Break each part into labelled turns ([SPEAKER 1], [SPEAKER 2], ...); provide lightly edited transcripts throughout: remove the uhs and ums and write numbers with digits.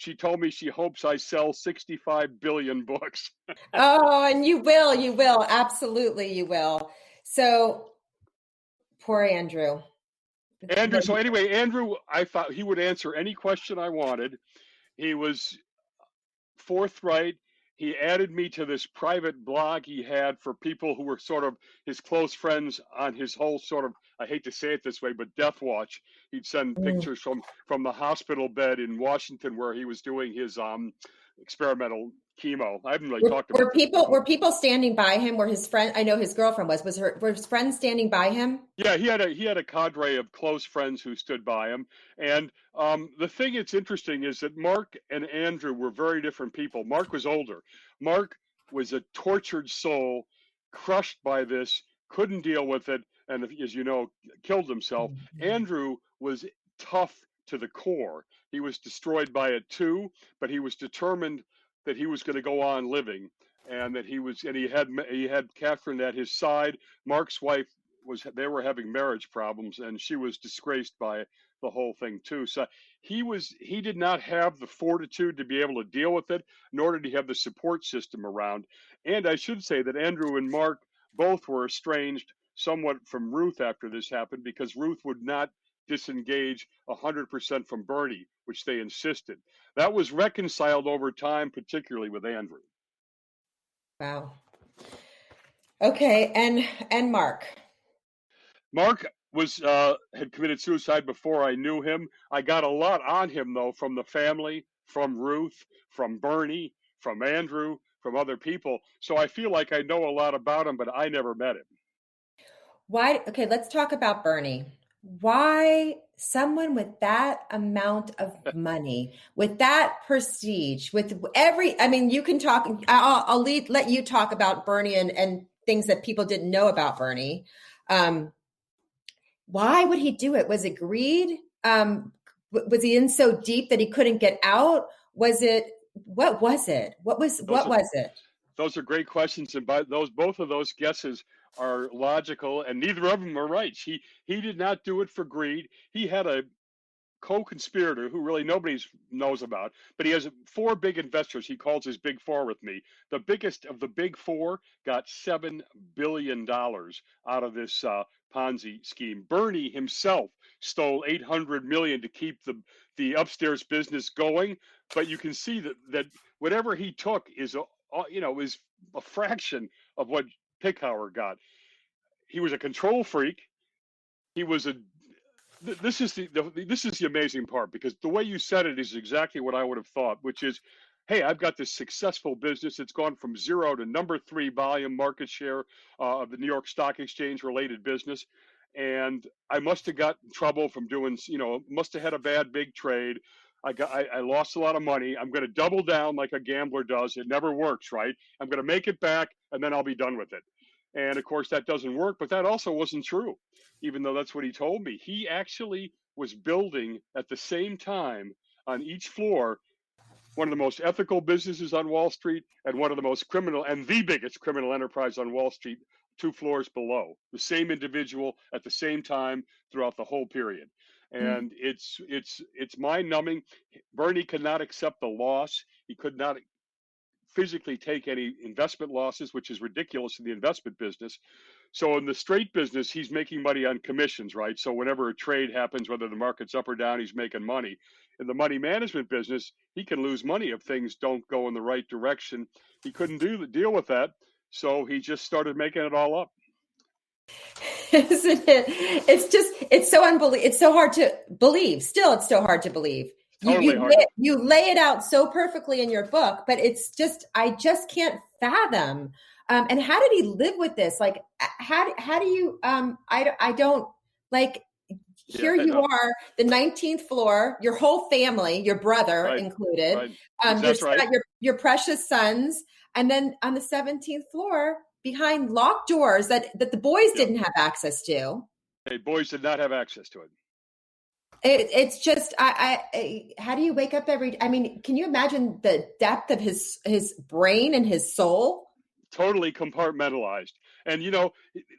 [SPEAKER 1] She told me she hopes I sell 65 billion books.
[SPEAKER 2] Oh, and you will. Absolutely, you will. So poor Andrew.
[SPEAKER 1] Andrew, so anyway, Andrew, I thought he would answer any question I wanted. He was forthright. He added me to this private blog he had for people who were sort of his close friends on his whole sort of, I hate to say it this way, but death watch. He'd send pictures from the hospital bed in Washington where he was doing his experimental chemo. I haven't really talked about this before.
[SPEAKER 2] Were people standing by him? Were his friend? I know his girlfriend were his friends standing by him?
[SPEAKER 1] Yeah, he had a cadre of close friends who stood by him. And the thing that's interesting is that Mark and Andrew were very different people. Mark was older. Mark was a tortured soul, crushed by this, couldn't deal with it, and as you know, killed himself. Andrew was tough to the core. He was destroyed by it too, but he was determined that he was going to go on living, and that he had Catherine at his side. Mark's wife they were having marriage problems, and she was disgraced by the whole thing too. So he did not have the fortitude to be able to deal with it, nor did he have the support system around. And I should say that Andrew and Mark both were estranged somewhat from Ruth after this happened, because Ruth would not disengage 100% from Bernie, which they insisted. That was reconciled over time, particularly with Andrew.
[SPEAKER 2] Wow. Okay, and Mark.
[SPEAKER 1] Mark had committed suicide before I knew him. I got a lot on him, though, from the family, from Ruth, from Bernie, from Andrew, from other people. So I feel like I know a lot about him, but I never met him.
[SPEAKER 2] Why? Okay, let's talk about Bernie. Why someone with that amount of money, with that prestige, you can talk, I'll let you talk about Bernie and things that people didn't know about Bernie. Why would he do it? Was it greed? Was he in so deep that he couldn't get out? What was it? What was it?
[SPEAKER 1] Those are great questions, and both of those guesses are logical, and neither of them are right. He did not do it for greed. He had a co-conspirator who really nobody knows about, but he has 4 big investors. He calls his big 4 with me. The biggest of the big 4 got $7 billion out of this Ponzi scheme. Bernie himself stole $800 million to keep the upstairs business going, but you can see that whatever he took is a fraction of what Pickhower got. He was a control freak. He was this is the amazing part, because the way you said it is exactly what I would have thought, which is, hey, I've got this successful business. It's gone from 0 to number 3 volume market share of the New York Stock Exchange related business. And I must have got in trouble from doing, must have had a bad big trade. I lost a lot of money. I'm going to double down like a gambler does. It never works, right? I'm going to make it back, and then I'll be done with it. And of course, that doesn't work, but that also wasn't true, even though that's what he told me. He actually was building at the same time on each floor one of the most ethical businesses on Wall Street and one of the most criminal and the biggest criminal enterprise on Wall Street 2 floors below. The same individual at the same time throughout the whole period. And it's mind-numbing. Bernie could not accept the loss. He could not physically take any investment losses, which is ridiculous in the investment business. So in the straight business, he's making money on commissions, right? So whenever a trade happens, whether the market's up or down, he's making money. In the money management business, he can lose money if things don't go in the right direction. He couldn't deal with that, so he just started making it all up.
[SPEAKER 2] Isn't it? It's so unbelievable. It's so hard to believe. Still, it's so hard to believe. You lay it out so perfectly in your book, but I just can't fathom. And how did he live with this? Like, how do you, I don't like, here you are, the 19th floor, your whole family, your brother included, your precious sons. And then on the 17th floor, behind locked doors that the boys didn't have access to.
[SPEAKER 1] Hey, boys did not have access to it.
[SPEAKER 2] It's just, how do you wake up can you imagine the depth of his brain and his soul?
[SPEAKER 1] Totally compartmentalized. And,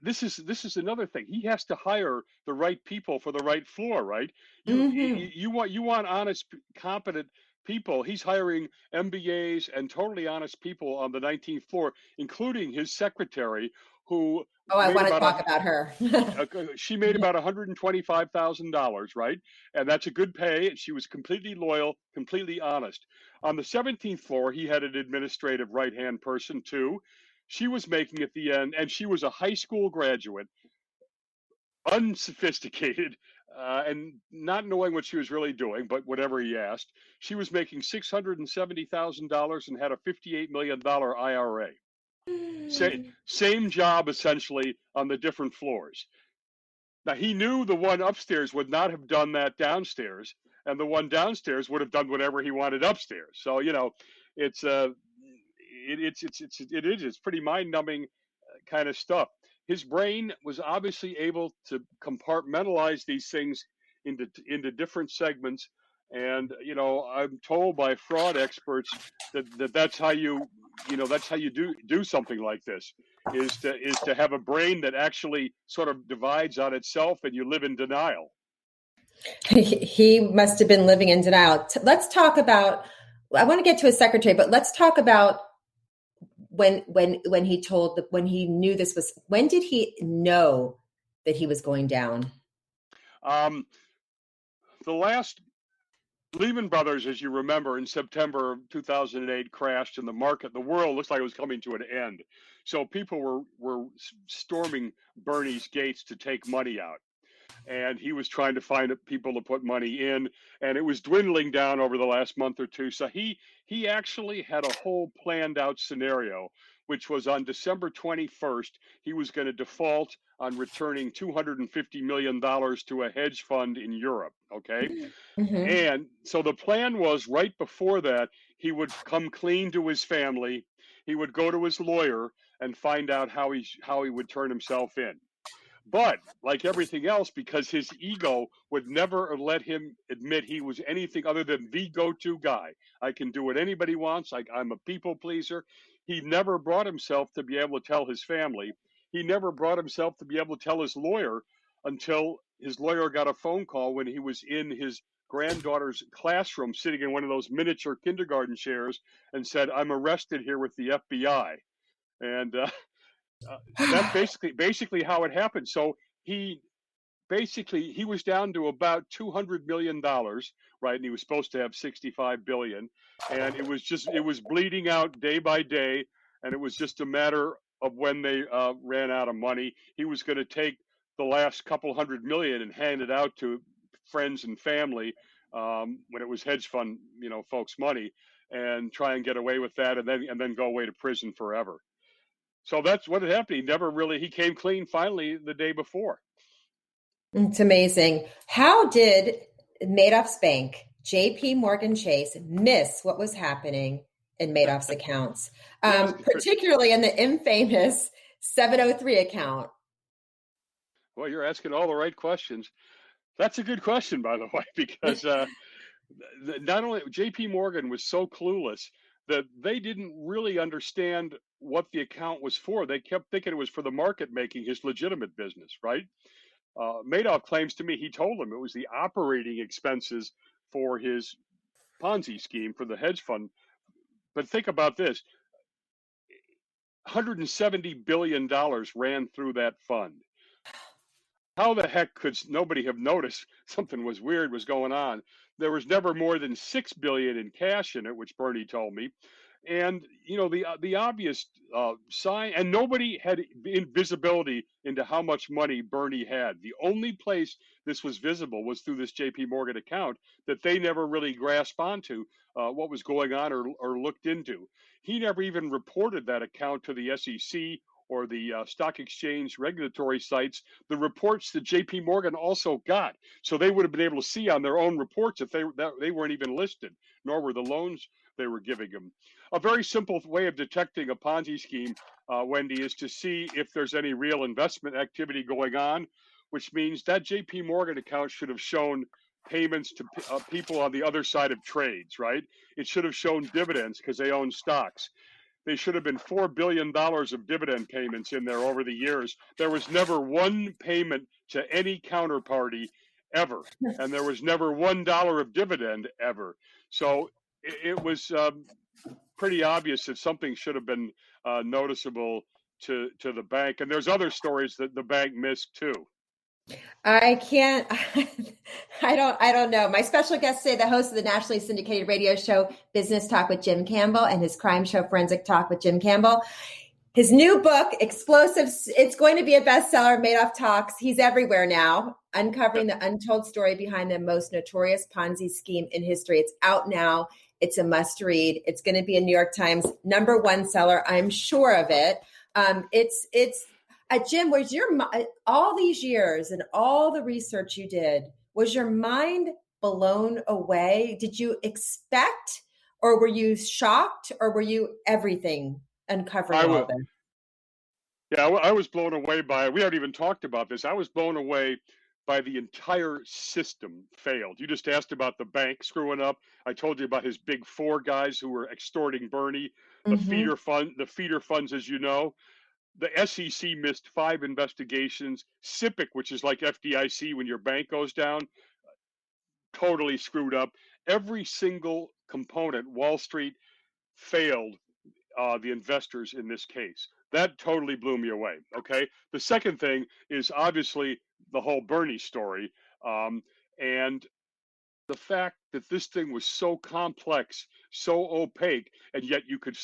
[SPEAKER 1] this is another thing. He has to hire the right people for the right floor, right? You want honest, competent people. He's hiring MBAs and totally honest people on the 19th floor, including his secretary, who
[SPEAKER 2] I
[SPEAKER 1] made
[SPEAKER 2] want to
[SPEAKER 1] about
[SPEAKER 2] talk about her.
[SPEAKER 1] she made about $125,000, right? And that's a good pay. She was completely loyal, completely honest. On the 17th floor, he had an administrative right-hand person too. She was making at the end, and she was a high school graduate, unsophisticated, and not knowing what she was really doing, but whatever he asked. She was making $670,000 and had a $58 million IRA. Same job essentially on the different floors. Now he knew the one upstairs would not have done that downstairs, and the one downstairs would have done whatever he wanted upstairs. So it's it's pretty mind-numbing kind of stuff. His brain was obviously able to compartmentalize these things into different segments, and I'm told by fraud experts that's how that's how you do something like this, is to have a brain that actually sort of divides on itself, and you live in denial.
[SPEAKER 2] He must have been living in denial. Let's talk about, I want to get to his secretary, but let's talk about when he knew this was, when did he know that he was going down?
[SPEAKER 1] The last Lehman Brothers, as you remember, in September of 2008 crashed, and the world looks like it was coming to an end. So people were storming Bernie's gates to take money out. And he was trying to find people to put money in, and it was dwindling down over the last month or two. So he actually had a whole planned out scenario, which was on December 21st, he was going to default on returning $250 million to a hedge fund in Europe. Okay. Mm-hmm. And so the plan was, right before that, he would come clean to his family. He would go to his lawyer and find out how he would turn himself in. But like everything else, because his ego would never let him admit he was anything other than the go-to guy. I can do what anybody wants. I'm a people pleaser. He never brought himself to be able to tell his family. He never brought himself to be able to tell his lawyer until his lawyer got a phone call when he was in his granddaughter's classroom, sitting in one of those miniature kindergarten chairs, and said, "I'm arrested here with the FBI." And that's basically how it happened. So he was down to about $200 million, right? And he was supposed to have 65 billion. And it was bleeding out day by day. And it was just a matter of when they ran out of money. He was going to take the last couple $100 million and hand it out to friends and family when it was hedge fund, folks' money, and try and get away with that, and then go away to prison forever. So that's what had happened. He came clean finally the day before.
[SPEAKER 2] It's amazing. How did Madoff's bank, JP Morgan Chase, miss what was happening in Madoff's accounts, particularly in the infamous 703 account?
[SPEAKER 1] Well, you're asking all the right questions. That's a good question, by the way, because not only JP Morgan was so clueless that they didn't really understand what the account was for. They kept thinking it was for the market making, his legitimate business, right? Madoff claims to me he told them it was the operating expenses for his Ponzi scheme for the hedge fund. But think about this. $170 billion ran through that fund. How the heck could nobody have noticed something was weird was going on? There was never more than $6 billion in cash in it, which Bernie told me. And the obvious sign, and nobody had visibility into how much money Bernie had. The only place this was visible was through this JP Morgan account that they never really grasped onto what was going on or looked into. He never even reported that account to the SEC or the stock exchange regulatory sites, the reports that JP Morgan also got. So they would have been able to see on their own reports if they weren't even listed, nor were the loans they were giving them. A very simple way of detecting a Ponzi scheme, Wendy, is to see if there's any real investment activity going on, which means that JP Morgan account should have shown payments to people on the other side of trades, right? It should have shown dividends because they own stocks. They should have been $4 billion of dividend payments in there over the years. There was never one payment to any counterparty ever. And there was never $1 of dividend ever. So it was pretty obvious that something should have been noticeable to the bank. And there's other stories that the bank missed too.
[SPEAKER 2] I can't, I don't know. My special guest today, the host of the nationally syndicated radio show, Business Talk with Jim Campbell, and his crime show, Forensic Talk with Jim Campbell. His new book, Explosives, it's going to be a bestseller, Madoff Talks. He's everywhere now, uncovering the untold story behind the most notorious Ponzi scheme in history. It's out now. It's a must read. It's going to be a New York Times #1 seller. I'm sure of it. Jim, was all these years and all the research you did, was your mind blown away? Did you expect, or were you shocked, or were you everything uncovering all this?
[SPEAKER 1] Yeah, I was blown away by it. We haven't even talked about this. I was blown away by the entire system failed. You just asked about the bank screwing up. I told you about his big four guys who were extorting Bernie, the feeder funds, as you know. The SEC missed 5 investigations. SIPC, which is like FDIC when your bank goes down, totally screwed up. Every single component, Wall Street failed the investors in this case. That totally blew me away. Okay. The second thing is obviously the whole Bernie story. And the fact that this thing was so complex, so opaque, and yet you could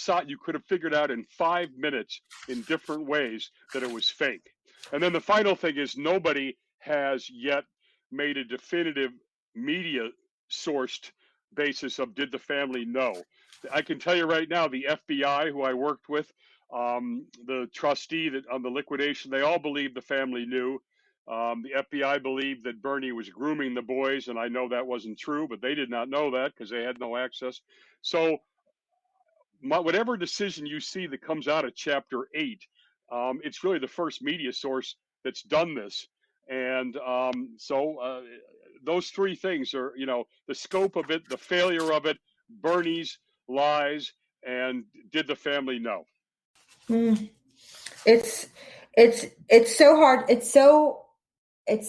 [SPEAKER 1] have figured out in 5 minutes in different ways that it was fake. And then the final thing is nobody has yet made a definitive media sourced basis of did the family know. I can tell you right now, the FBI, who I worked with, the trustee that on the liquidation, they all believe the family knew. The FBI believed that Bernie was grooming the boys, and I know that wasn't true, but they did not know that because they had no access. So whatever decision you see that comes out of Chapter 8, it's really the first media source that's done this. And those 3 things are, the scope of it, the failure of it, Bernie's lies, and did the family know?
[SPEAKER 2] It's so hard. It's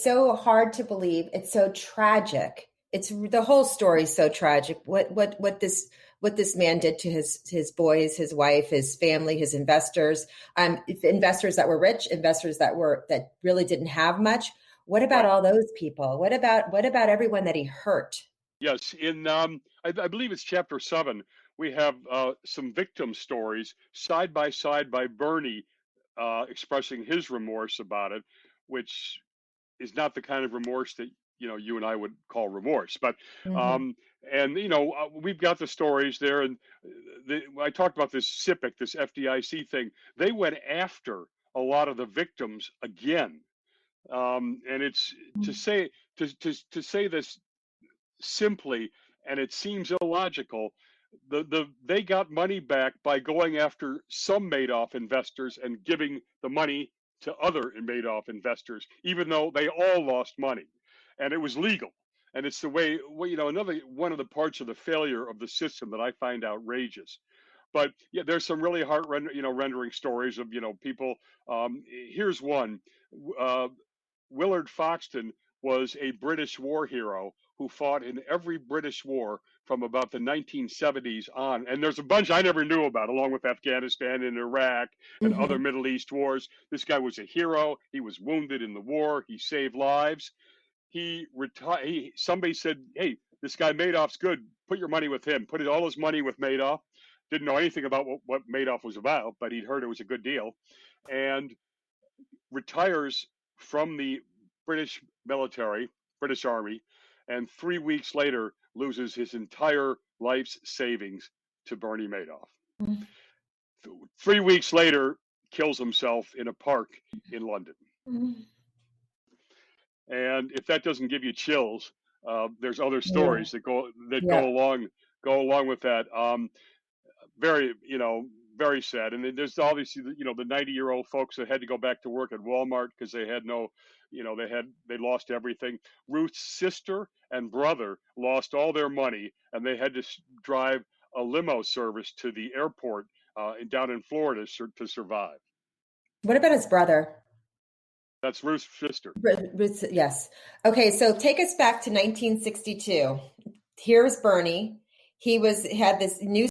[SPEAKER 2] so hard to believe. It's so tragic. It's the whole story is so tragic. What this man did to his boys, his wife, his family, his investors, investors that were rich, investors that really didn't have much. What about all those people? What about everyone that he hurt?
[SPEAKER 1] Yes, in I believe it's Chapter 7. We have some victim stories side by side by Bernie expressing his remorse about it, which is not the kind of remorse that you and I would call remorse. But we've got the stories there, and I talked about this SIPC, this FDIC thing. They went after a lot of the victims again, and it's to say this simply, and it seems illogical. They got money back by going after some Madoff investors and giving the money to other Madoff investors, even though they all lost money, and it was legal. And it's the way, another one of the parts of the failure of the system that I find outrageous. But yeah, there's some really heart rendering stories of people. Here's one. Willard Foxton was a British war hero who fought in every British war from about the 1970s on. And there's a bunch I never knew about, along with Afghanistan and Iraq and other Middle East wars. This guy was a hero. He was wounded in the war. He saved lives. He retired. Somebody said, hey, this guy Madoff's good. Put your money with him. Put all his money with Madoff. Didn't know anything about what Madoff was about, but he'd heard it was a good deal. And retires from the British military, British Army, and 3 weeks later loses his entire life's savings to Bernie Madoff. 3 weeks later, kills himself in a park in London. And if that doesn't give you chills, there's other stories that go along with that. Very sad. And then there's obviously the 90-year-old folks that had to go back to work at Walmart because they had they lost everything. Ruth's sister and brother lost all their money, and they had to drive a limo service to the airport down in Florida to survive.
[SPEAKER 2] What about his brother?
[SPEAKER 1] That's Ruth's sister.
[SPEAKER 2] Yes. Okay, so take us back to 1962. Here's Bernie. he had this new